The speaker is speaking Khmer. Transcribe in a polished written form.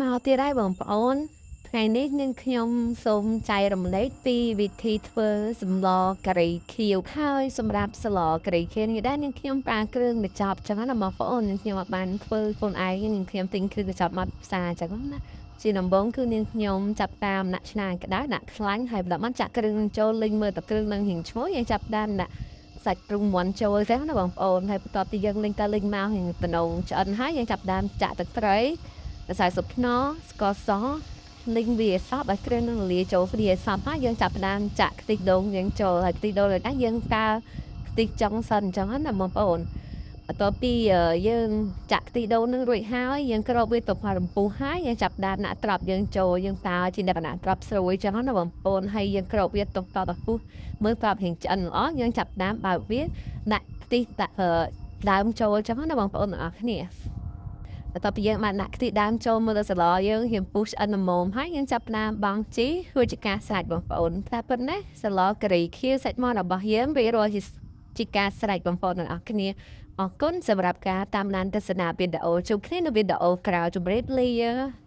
មកទៀតហើយបងប្អូនថ្ងៃនេះនាងខ្ញុំសូមចែករំលែកពីវិធីធ្វើសម្លការីខៀវហើយសម្រាប់សម្លការីខៀវនេះដែរនាងខ្ញុំប្រើគ្រឿងកញ្ចប់ចឹងណាបងប្អូននាងខ្ញុំអត់បានធ្វើខ្លួនឯងនាងខ្ញុំទិញគ្រឿងកញ្ចប់មកផ្សារចឹងណាជាដំបូងគឺនាងខ្ញុំចាប់តាមដាក់ឆ្នាំងក្តៅដាក់ខ្លាញ់ហើយបន្ទាប់មកចាក់គ្រឿងចូលលីងមើលតគ្រឿងនឹងរៀងឈ្ងុយយើងចាប់តាមដាក់សាច់ទ្រូងមាន់ចូលចឹងណាបងប្អូនហើយបន្ទាប់ពីយើងលីងទៅលីងមករៀងតំណងឆ្អិនហើយយើងចាប់តាមចាក់ទឹកត្រីម្សៅស៊ុបខ្នុរស្ករសលីងវាសប់ឲ្យគ្រឿងនឹងលាយចូលគ្នាសប់ហើយយើងចាប់ផ្ដើមចាក់ខ្ទិះដូងយើងចូលហើយខ្ទិះដូងនេះយើងកើខ្ទិះចុងសិនអញ្ចឹងណាបងប្អូនបន្ទាប់ពីយើងចាក់ខ្ទិះដូងនឹងរួចហើយយើងគ្របវាទៅរំពុះហើយយើងចាប់ដើមដាក់ត្រប់យើងចូលយើងតើជាលក្ខណៈត្រប់ស្រួយអញ្ចឹងណាបងប្អូនហើយយើងគ្របវាទុកតទៅពុះមើលត្រប់រៀងឆ្អិនល្អយើងចាប់ដើមបើកវាដាក់ខ្ទិះដើមចូលអញ្ចឹងណាបងប្អូនទាំងអស់គ្នាបន្ទាប់ពីយើងបានដាក់ខ្ទិះដើមចូលមើលទៅស្លយើងរៀងពុះឆ្អិនល្មមហើយយើងចាប់ផ្ដើមបង់ជីរួចជាការស្រេចបងប្អូនតែប៉ុណ្ណេះស្លការីខៀវសាច់មាន់របស់យើងវារស់ជាការស្រេចបងប្អូនទាំងអស់គ្នាអរគុណសម្រាប់ការតាមដានទស្សនាវីដេអូជួបគ្នានៅវីដេអូក្រោយជម្រាបលា